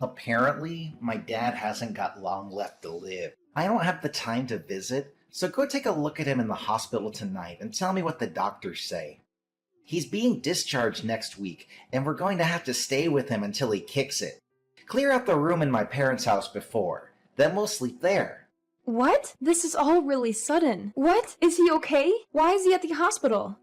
Apparently, my dad hasn't got long left to live. I don't have the time to visit, so go take a look at him in the hospital tonight and tell me what the doctors say. He's being discharged next week, and we're going to have to stay with him until he kicks it. Clear out the room in my parents' house before, then we'll sleep there. What? This is all really sudden. What? Is he okay? Why is he at the hospital?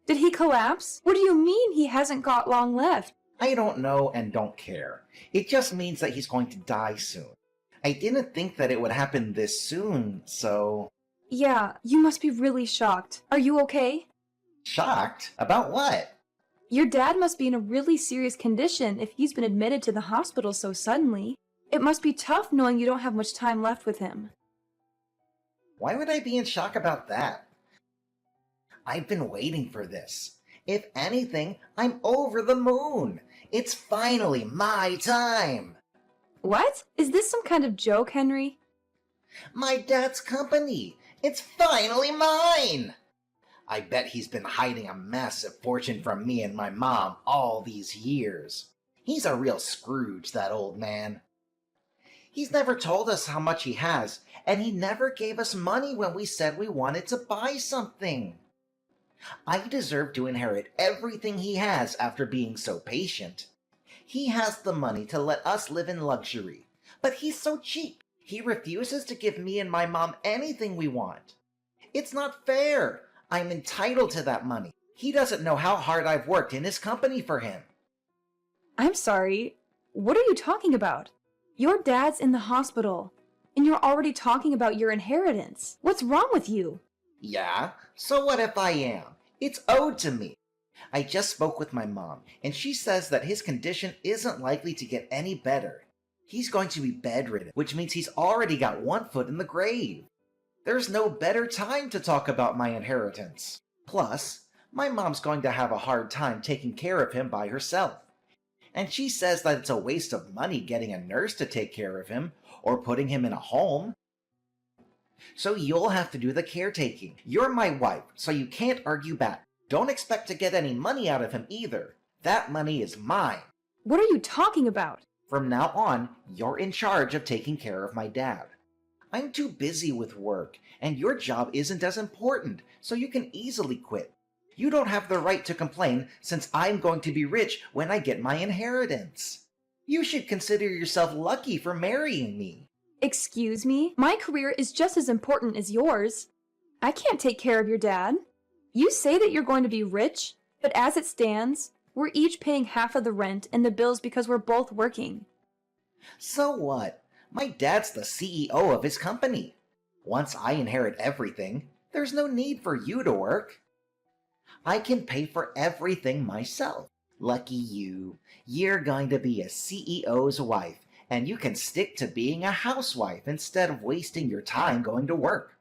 Did he collapse? What do you mean he hasn't got long left? I don't know and don't care. It just means that he's going to die soon. I didn't think that it would happen this soon, so... Yeah, you must be really shocked. Are you okay? Shocked? About what? Your dad must be in a really serious condition if he's been admitted to the hospital so suddenly. It must be tough knowing you don't have much time left with him. Why would I be in shock about that? I've been waiting for this. If anything, I'm over the moon. It's finally my time. What? Is this some kind of joke, Henry? My dad's company. It's finally mine. I bet he's been hiding a massive fortune from me and my mom all these years. He's a real Scrooge, that old man. He's never told us how much he has, and he never gave us money when we said we wanted to buy something. I deserve to inherit everything he has after being so patient. He has the money to let us live in luxury, but he's so cheap. He refuses to give me and my mom anything we want. It's not fair. I'm entitled to that money. He doesn't know how hard I've worked in his company for him. I'm sorry. What are you talking about? Your dad's in the hospital, and you're already talking about your inheritance. What's wrong with you? Yeah, so what if I am? It's owed to me. I just spoke with my mom, and she says that his condition isn't likely to get any better. He's going to be bedridden, which means he's already got one foot in the grave. There's no better time to talk about my inheritance. Plus, my mom's going to have a hard time taking care of him by herself. And she says that it's a waste of money getting a nurse to take care of him, or putting him in a home. So you'll have to do the caretaking. You're my wife, so you can't argue back. Don't expect to get any money out of him either. That money is mine. What are you talking about? From now on, you're in charge of taking care of my dad. I'm too busy with work, and your job isn't as important, so you can easily quit. You don't have the right to complain since I'm going to be rich when I get my inheritance. You should consider yourself lucky for marrying me. Excuse me? My career is just as important as yours. I can't take care of your dad. You say that you're going to be rich, but as it stands, we're each paying half of the rent and the bills because we're both working. So what? My dad's the CEO of his company. Once I inherit everything, there's no need for you to work. I can pay for everything myself. Lucky you. You're going to be a CEO's wife, and you can stick to being a housewife instead of wasting your time going to work.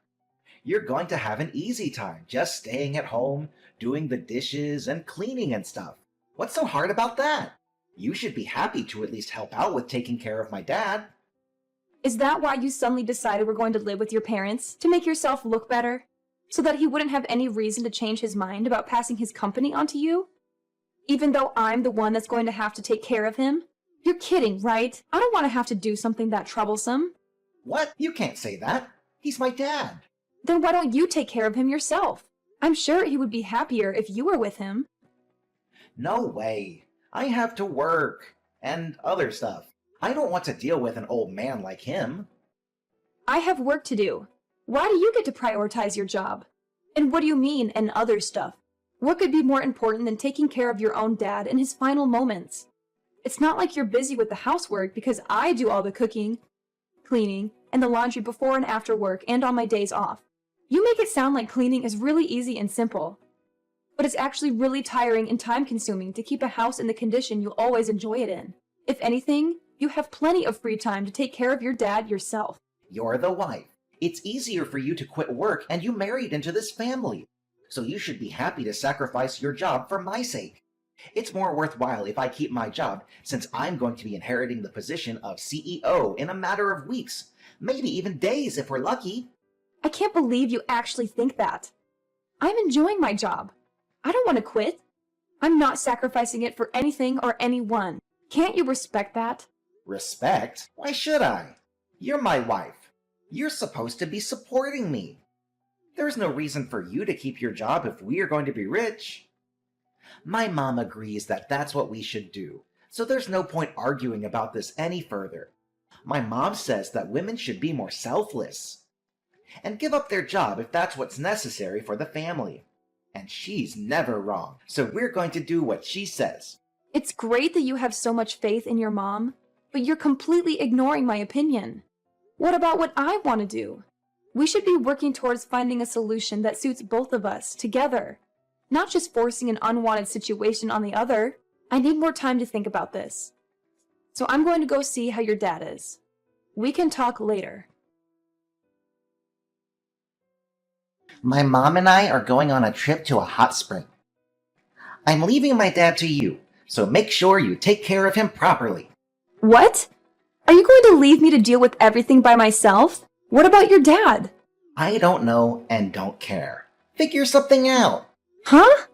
You're going to have an easy time just staying at home, doing the dishes and cleaning and stuff. What's so hard about that? You should be happy to at least help out with taking care of my dad. Is that why you suddenly decided we're going to live with your parents? To make yourself look better? So that he wouldn't have any reason to change his mind about passing his company onto you? Even though I'm the one that's going to have to take care of him? You're kidding, right? I don't want to have to do something that troublesome. What? You can't say that. He's my dad. Then why don't you take care of him yourself? I'm sure he would be happier if you were with him. No way. I have to work. And other stuff. I don't want to deal with an old man like him. I have work to do. Why do you get to prioritize your job? And what do you mean, and other stuff? What could be more important than taking care of your own dad in his final moments? It's not like you're busy with the housework because I do all the cooking, cleaning, and the laundry before and after work and on my days off. You make it sound like cleaning is really easy and simple. But it's actually really tiring and time-consuming to keep a house in the condition you always enjoy it in. If anything, you have plenty of free time to take care of your dad yourself. You're the wife. It's easier for you to quit work and you married into this family. So you should be happy to sacrifice your job for my sake. It's more worthwhile if I keep my job since I'm going to be inheriting the position of CEO in a matter of weeks, maybe even days if we're lucky. I can't believe you actually think that. I'm enjoying my job. I don't want to quit. I'm not sacrificing it for anything or anyone. Can't you respect that? Respect? Why should I? You're my wife. You're supposed to be supporting me. There's no reason for you to keep your job if we are going to be rich. My mom agrees that that's what we should do, so there's no point arguing about this any further. My mom says that women should be more selfless and give up their job if that's what's necessary for the family. And she's never wrong, so we're going to do what she says. It's great that you have so much faith in your mom, but you're completely ignoring my opinion. What about what I want to do? We should be working towards finding a solution that suits both of us together, not just forcing an unwanted situation on the other. I need more time to think about this. So I'm going to go see how your dad is. We can talk later. My mom and I are going on a trip to a hot spring. I'm leaving my dad to you, so make sure you take care of him properly. What? Are you going to leave me to deal with everything by myself? What about your dad? I don't know and don't care. Figure something out. Huh?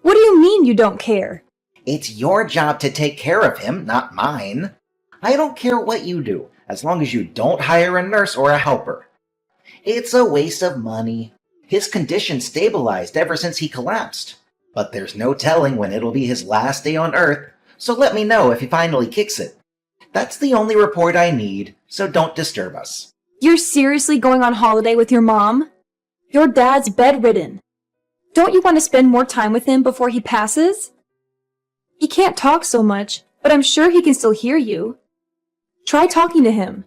What do you mean you don't care? It's your job to take care of him, not mine. I don't care what you do, as long as you don't hire a nurse or a helper. It's a waste of money. His condition stabilized ever since he collapsed. But there's no telling when it'll be his last day on Earth, so let me know if he finally kicks it. That's the only report I need, so don't disturb us. You're seriously going on holiday with your mom? Your dad's bedridden. Don't you want to spend more time with him before he passes? He can't talk so much, but I'm sure he can still hear you. Try talking to him.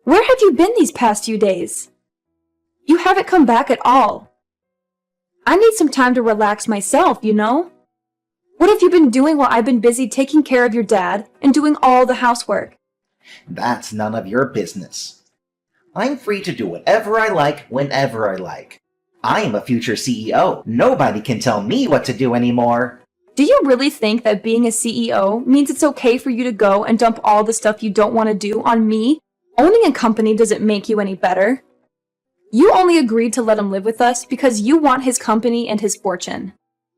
Where have you been these past few days? You haven't come back at all. I need some time to relax myself, you know? What have you been doing while I've been busy taking care of your dad and doing all the housework? That's none of your business. I'm free to do whatever I like whenever I like. I am a future CEO. Nobody can tell me what to do anymore. Do you really think that being a CEO means it's okay for you to go and dump all the stuff you don't want to do on me? Owning a company doesn't make you any better. You only agreed to let him live with us because you want his company and his fortune.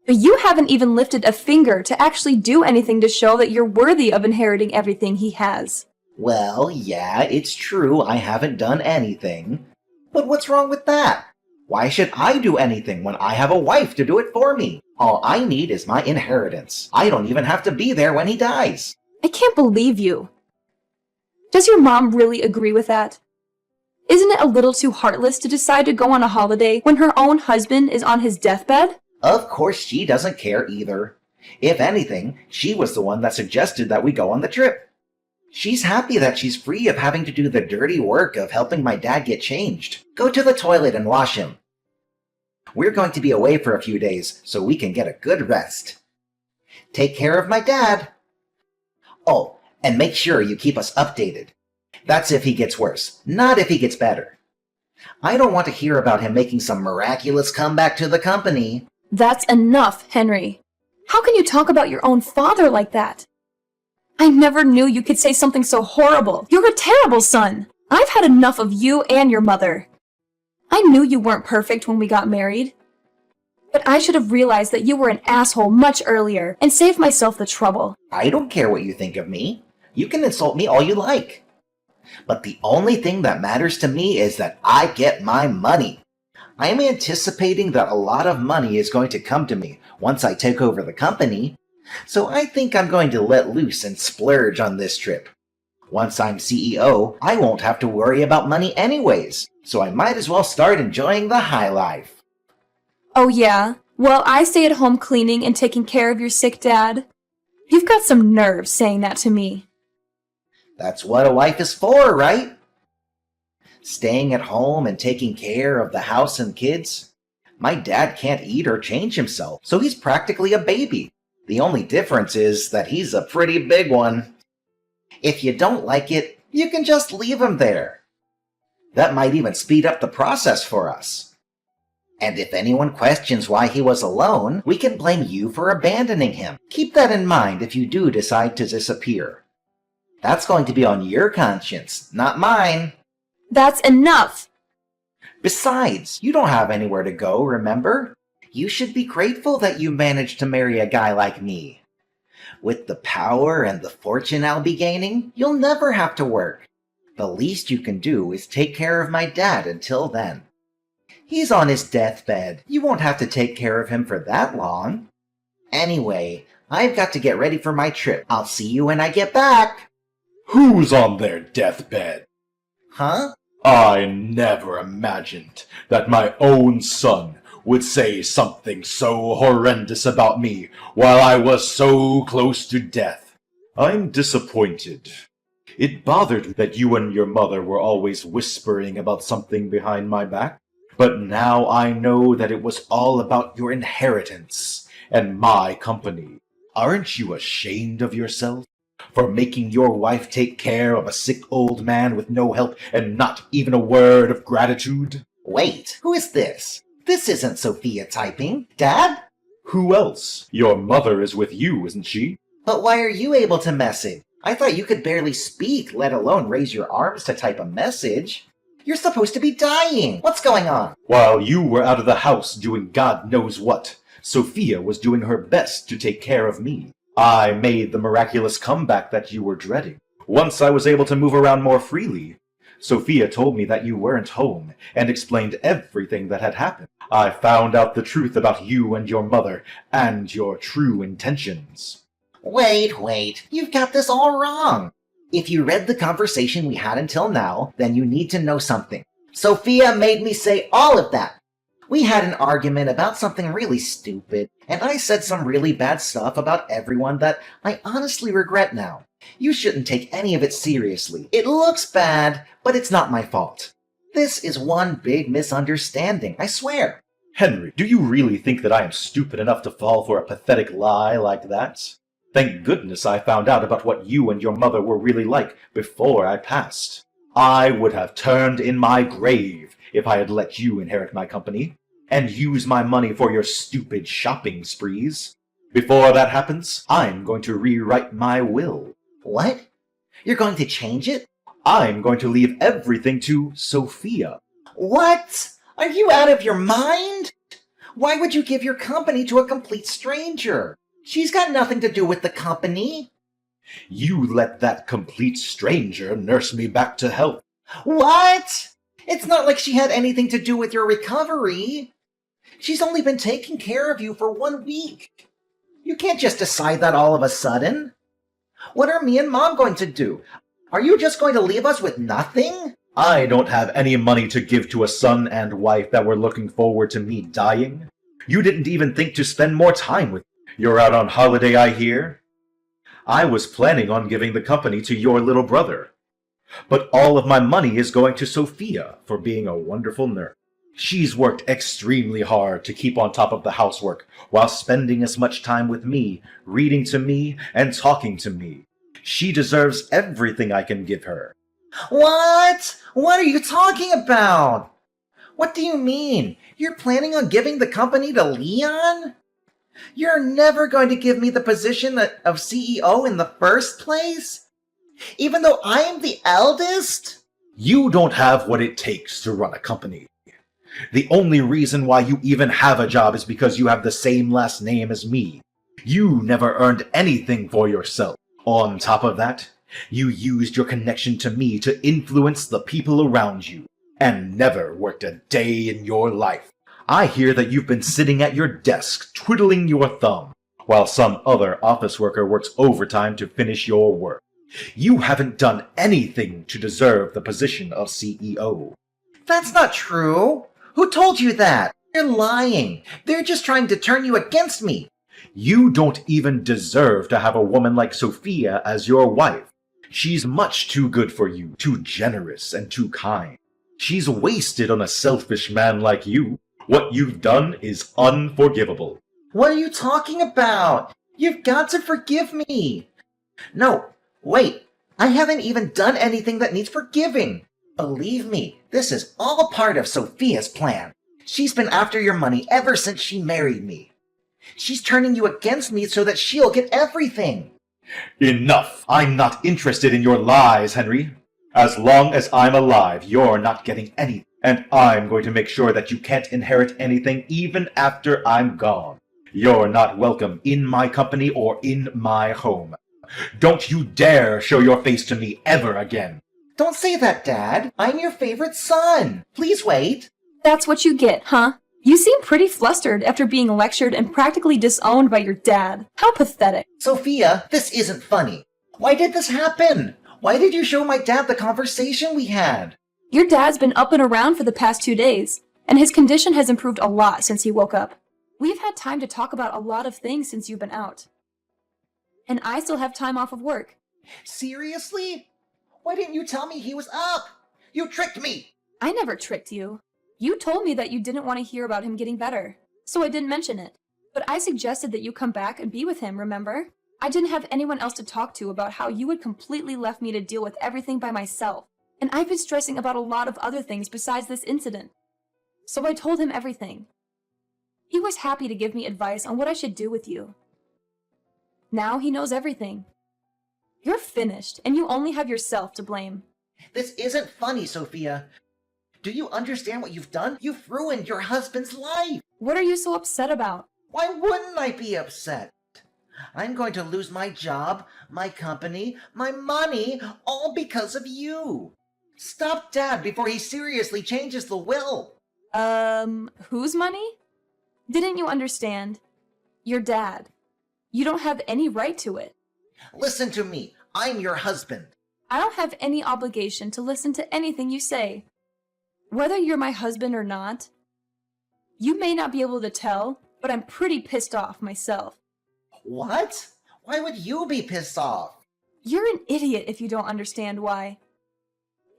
But you haven't even lifted a finger to actually do anything to show that you're worthy of inheriting everything he has. Well, yeah, it's true I haven't done anything. But what's wrong with that? Why should I do anything when I have a wife to do it for me? All I need is my inheritance. I don't even have to be there when he dies. I can't believe you. Does your mom really agree with that? Isn't it a little too heartless to decide to go on a holiday when her own husband is on his deathbed? Of course she doesn't care either. If anything, she was the one that suggested that we go on the trip. She's happy that she's free of having to do the dirty work of helping my dad get changed. Go to the toilet and wash him. We're going to be away for a few days, so we can get a good rest. Take care of my dad. Oh, and make sure you keep us updated. That's if he gets worse, not if he gets better. I don't want to hear about him making some miraculous comeback to the company. That's enough, Henry. How can you talk about your own father like that? I never knew you could say something so horrible. You're a terrible son. I've had enough of you and your mother. I knew you weren't perfect when we got married. But I should have realized that you were an asshole much earlier and saved myself the trouble. I don't care what you think of me. You can insult me all you like. But the only thing that matters to me is that I get my money. I'm anticipating that a lot of money is going to come to me once I take over the company, so I think I'm going to let loose and splurge on this trip. Once I'm CEO, I won't have to worry about money anyways, so I might as well start enjoying the high life. Oh yeah? Well, I stay at home cleaning and taking care of your sick dad. You've got some nerve saying that to me. That's what a wife is for, right? Staying at home and taking care of the house and kids. My dad can't eat or change himself, so he's practically a baby. The only difference is that he's a pretty big one. If you don't like it, you can just leave him there. That might even speed up the process for us. And if anyone questions why he was alone, we can blame you for abandoning him. Keep that in mind if you do decide to disappear. That's going to be on your conscience, not mine. That's enough! Besides, you don't have anywhere to go, remember? You should be grateful that you managed to marry a guy like me. With the power and the fortune I'll be gaining, you'll never have to work. The least you can do is take care of my dad until then. He's on his deathbed. You won't have to take care of him for that long. Anyway, I've got to get ready for my trip. I'll see you when I get back. Who's on their deathbed? Huh? I never imagined that my own son would say something so horrendous about me while I was so close to death. I'm disappointed. It bothered me that you and your mother were always whispering about something behind my back, but now I know that it was all about your inheritance and my company. Aren't you ashamed of yourself for making your wife take care of a sick old man with no help and not even a word of gratitude? Wait, who is this? This isn't Sophia typing. Dad? Who else? Your mother is with you, isn't she? But why are you able to message? I thought you could barely speak, let alone raise your arms to type a message. You're supposed to be dying. What's going on? While you were out of the house doing God knows what, Sophia was doing her best to take care of me. I made the miraculous comeback that you were dreading. Once I was able to move around more freely, Sophia told me that you weren't home and explained everything that had happened. I found out the truth about you and your mother and your true intentions. Wait, you've got this all wrong. If you read the conversation we had until now, then you need to know something. Sophia made me say all of that. We had an argument about something really stupid, and I said some really bad stuff about everyone that I honestly regret now. You shouldn't take any of it seriously. It looks bad, but it's not my fault. This is one big misunderstanding, I swear. Henry, do you really think that I am stupid enough to fall for a pathetic lie like that? Thank goodness I found out about what you and your mother were really like before I passed. I would have turned in my grave if I had let you inherit my company and use my money for your stupid shopping sprees. Before that happens, I'm going to rewrite my will. What? You're going to change it? I'm going to leave everything to Sophia. What? Are you out of your mind? Why would you give your company to a complete stranger? She's got nothing to do with the company. You let that complete stranger nurse me back to health. What? It's not like she had anything to do with your recovery. She's only been taking care of you for 1 week. You can't just decide that all of a sudden. What are me and Mom going to do? Are you just going to leave us with nothing? I don't have any money to give to a son and wife that were looking forward to me dying. You didn't even think to spend more time with me. You're out on holiday, I hear. I was planning on giving the company to your little brother. But all of my money is going to Sophia for being a wonderful nurse. She's worked extremely hard to keep on top of the housework while spending as much time with me, reading to me, and talking to me. She deserves everything I can give her. What? What are you talking about? What do you mean? You're planning on giving the company to Leon? You're never going to give me the position of CEO in the first place? Even though I am the eldest? You don't have what it takes to run a company. The only reason why you even have a job is because you have the same last name as me. You never earned anything for yourself. On top of that, you used your connection to me to influence the people around you, and never worked a day in your life. I hear that you've been sitting at your desk twiddling your thumb, while some other office worker works overtime to finish your work. You haven't done anything to deserve the position of CEO. That's not true. Who told you that? You're lying. They're just trying to turn you against me. You don't even deserve to have a woman like Sophia as your wife. She's much too good for you, too generous and too kind. She's wasted on a selfish man like you. What you've done is unforgivable. What are you talking about? You've got to forgive me. No, wait. I haven't even done anything that needs forgiving. Believe me, this is all part of Sophia's plan. She's been after your money ever since she married me. She's turning you against me so that she'll get everything. Enough! I'm not interested in your lies, Henry. As long as I'm alive, you're not getting anything. And I'm going to make sure that you can't inherit anything even after I'm gone. You're not welcome in my company or in my home. Don't you dare show your face to me ever again. Don't say that, Dad. I'm your favorite son. Please wait. That's what you get, huh? You seem pretty flustered after being lectured and practically disowned by your dad. How pathetic. Sophia, this isn't funny. Why did this happen? Why did you show my dad the conversation we had? Your dad's been up and around for the past 2 days, and his condition has improved a lot since he woke up. We've had time to talk about a lot of things since you've been out. And I still have time off of work. Seriously? Why didn't you tell me he was up? You tricked me! I never tricked you. You told me that you didn't want to hear about him getting better, so I didn't mention it. But I suggested that you come back and be with him, remember? I didn't have anyone else to talk to about how you had completely left me to deal with everything by myself, and I've been stressing about a lot of other things besides this incident. So I told him everything. He was happy to give me advice on what I should do with you. Now he knows everything. You're finished, and you only have yourself to blame. This isn't funny, Sophia. Do you understand what you've done? You've ruined your husband's life. What are you so upset about? Why wouldn't I be upset? I'm going to lose my job, my company, my money, all because of you. Stop Dad before he seriously changes the will. Whose money? Didn't you understand? Your dad. You don't have any right to it. Listen to me. I'm your husband. I don't have any obligation to listen to anything you say. Whether you're my husband or not, you may not be able to tell, but I'm pretty pissed off myself. What? Why would you be pissed off? You're an idiot if you don't understand why.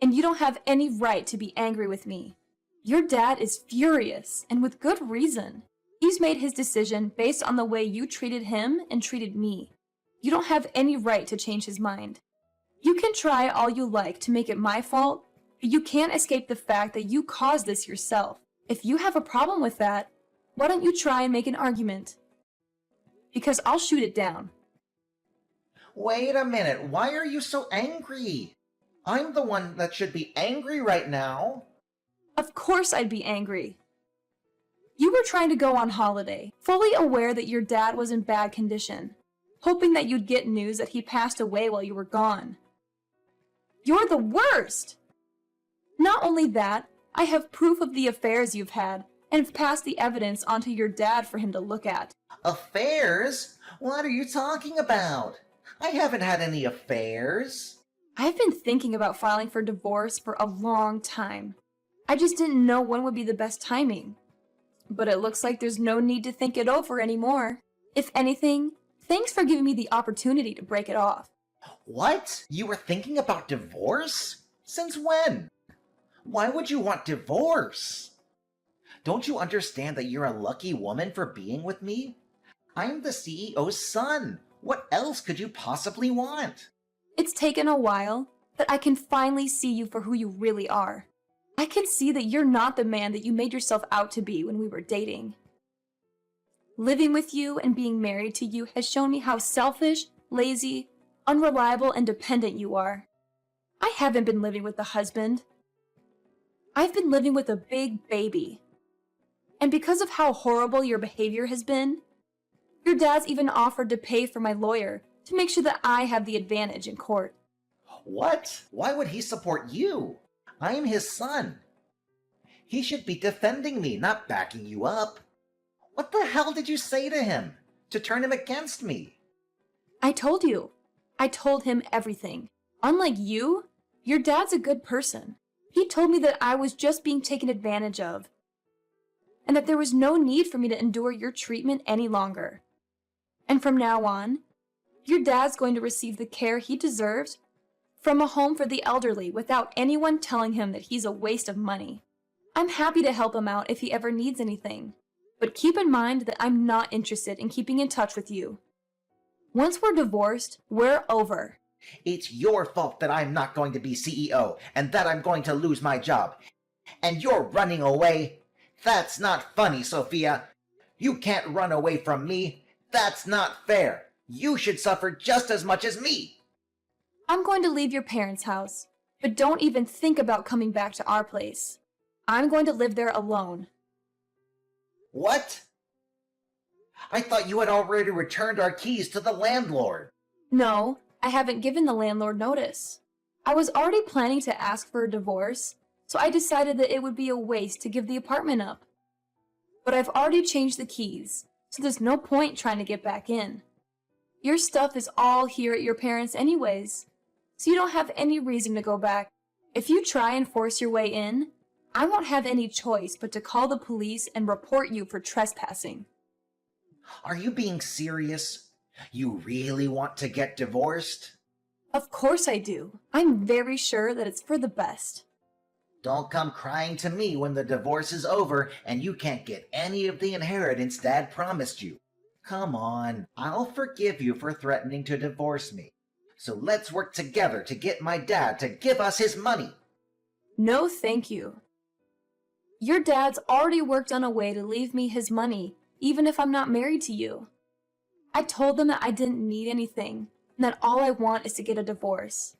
And you don't have any right to be angry with me. Your dad is furious, and with good reason. He's made his decision based on the way you treated him and treated me. You don't have any right to change his mind. You can try all you like to make it my fault, but you can't escape the fact that you caused this yourself. If you have a problem with that, why don't you try and make an argument? Because I'll shoot it down. Wait a minute. Why are you so angry? I'm the one that should be angry right now. Of course I'd be angry. You were trying to go on holiday, fully aware that your dad was in bad condition, hoping that you'd get news that he passed away while you were gone. You're the worst! Not only that, I have proof of the affairs you've had, and have passed the evidence onto your dad for him to look at. Affairs? What are you talking about? I haven't had any affairs. I've been thinking about filing for divorce for a long time. I just didn't know when would be the best timing. But it looks like there's no need to think it over anymore. If anything, thanks for giving me the opportunity to break it off. What? You were thinking about divorce? Since when? Why would you want divorce? Don't you understand that you're a lucky woman for being with me? I'm the CEO's son. What else could you possibly want? It's taken a while, but I can finally see you for who you really are. I can see that you're not the man that you made yourself out to be when we were dating. Living with you and being married to you has shown me how selfish, lazy, unreliable, and dependent you are. I haven't been living with a husband. I've been living with a big baby. And because of how horrible your behavior has been, your dad's even offered to pay for my lawyer to make sure that I have the advantage in court. What? Why would he support you? I'm his son. He should be defending me, not backing you up. What the hell did you say to him? To turn him against me? I told you. I told him everything. Unlike you, your dad's a good person. He told me that I was just being taken advantage of, and that there was no need for me to endure your treatment any longer. And from now on, your dad's going to receive the care he deserves from a home for the elderly without anyone telling him that he's a waste of money. I'm happy to help him out if he ever needs anything, but keep in mind that I'm not interested in keeping in touch with you. Once we're divorced, we're over. It's your fault that I'm not going to be CEO and that I'm going to lose my job. And you're running away? That's not funny, Sophia. You can't run away from me. That's not fair. You should suffer just as much as me. I'm going to leave your parents' house, but don't even think about coming back to our place. I'm going to live there alone. What? I thought you had already returned our keys to the landlord. No, I haven't given the landlord notice. I was already planning to ask for a divorce, so I decided that it would be a waste to give the apartment up. But I've already changed the keys, so there's no point trying to get back in. Your stuff is all here at your parents' anyways, so you don't have any reason to go back. If you try and force your way in, I won't have any choice but to call the police and report you for trespassing. Are you being serious? You really want to get divorced? Of course I do. I'm very sure that it's for the best. Don't come crying to me when the divorce is over and you can't get any of the inheritance Dad promised you. Come on, I'll forgive you for threatening to divorce me. So let's work together to get my dad to give us his money. No, thank you. Your dad's already worked on a way to leave me his money, even if I'm not married to you. I told them that I didn't need anything, and that all I want is to get a divorce.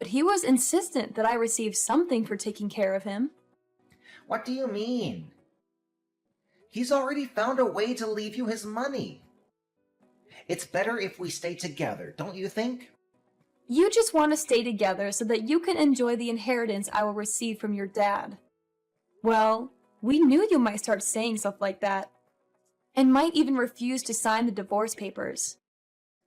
But he was insistent that I receive something for taking care of him. What do you mean? He's already found a way to leave you his money. It's better if we stay together, don't you think? You just want to stay together so that you can enjoy the inheritance I will receive from your dad. Well, we knew you might start saying stuff like that, and might even refuse to sign the divorce papers.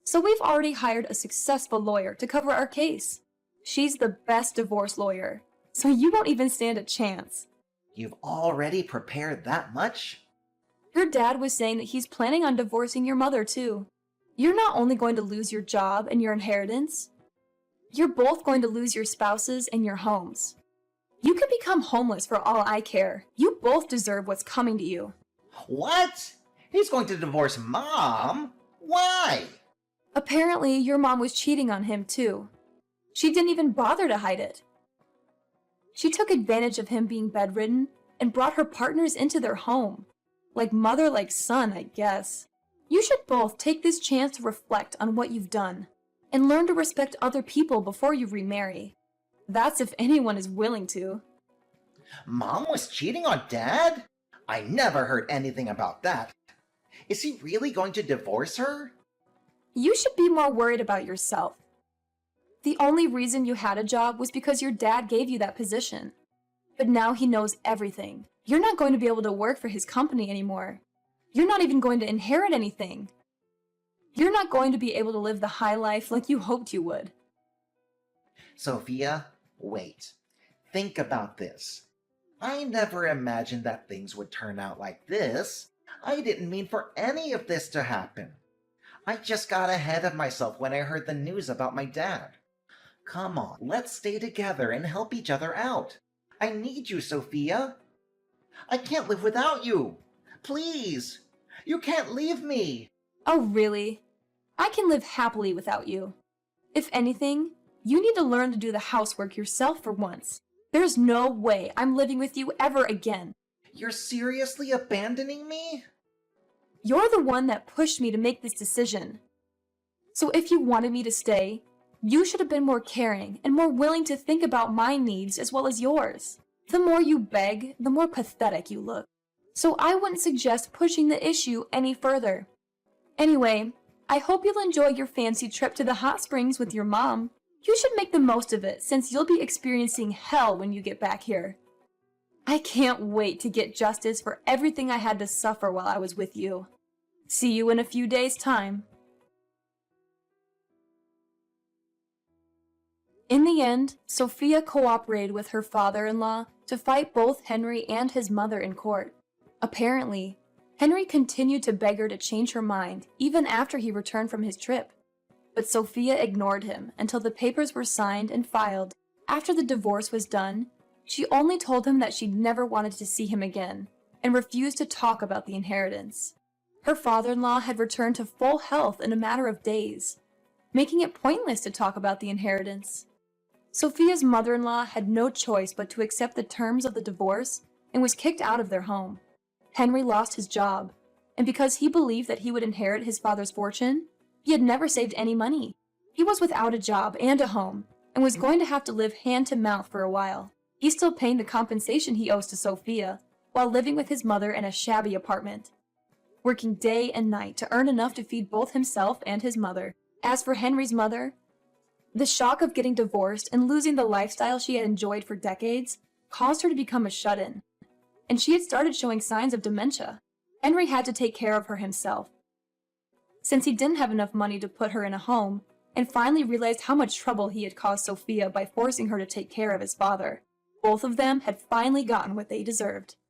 So we've already hired a successful lawyer to cover our case. She's the best divorce lawyer, so you won't even stand a chance. You've already prepared that much? Your dad was saying that he's planning on divorcing your mother too. You're not only going to lose your job and your inheritance, you're both going to lose your spouses and your homes. You can become homeless for all I care. You both deserve what's coming to you. What? He's going to divorce Mom? Why? Apparently, your mom was cheating on him too. She didn't even bother to hide it. She took advantage of him being bedridden and brought her partners into their home. Like mother, like son, I guess. You should both take this chance to reflect on what you've done and learn to respect other people before you remarry. That's if anyone is willing to. Mom was cheating on Dad? I never heard anything about that. Is he really going to divorce her? You should be more worried about yourself. The only reason you had a job was because your dad gave you that position. But now he knows everything. You're not going to be able to work for his company anymore. You're not even going to inherit anything. You're not going to be able to live the high life like you hoped you would. Sophia, wait. Think about this. I never imagined that things would turn out like this. I didn't mean for any of this to happen. I just got ahead of myself when I heard the news about my dad. Come on, let's stay together and help each other out. I need you, Sophia. I can't live without you. Please, you can't leave me. Oh, really? I can live happily without you. If anything, you need to learn to do the housework yourself for once. There's no way I'm living with you ever again. You're seriously abandoning me? You're the one that pushed me to make this decision. So if you wanted me to stay, you should have been more caring and more willing to think about my needs as well as yours. The more you beg, the more pathetic you look. So I wouldn't suggest pushing the issue any further. Anyway, I hope you'll enjoy your fancy trip to the hot springs with your mom. You should make the most of it since you'll be experiencing hell when you get back here. I can't wait to get justice for everything I had to suffer while I was with you. See you in a few days' time. In the end, Sophia cooperated with her father-in-law to fight both Henry and his mother in court. Apparently, Henry continued to beg her to change her mind even after he returned from his trip. But Sophia ignored him until the papers were signed and filed. After the divorce was done, she only told him that she'd never wanted to see him again and refused to talk about the inheritance. Her father-in-law had returned to full health in a matter of days, making it pointless to talk about the inheritance. Sophia's mother-in-law had no choice but to accept the terms of the divorce and was kicked out of their home. Henry lost his job, and because he believed that he would inherit his father's fortune, he had never saved any money. He was without a job and a home, and was going to have to live hand to mouth for a while. He's still paying the compensation he owes to Sophia, while living with his mother in a shabby apartment. working day and night to earn enough to feed both himself and his mother. As for Henry's mother, the shock of getting divorced and losing the lifestyle she had enjoyed for decades caused her to become a shut-in, and she had started showing signs of dementia. Henry had to take care of her himself, since he didn't have enough money to put her in a home, and finally realized how much trouble he had caused Sophia by forcing her to take care of his father. Both of them had finally gotten what they deserved.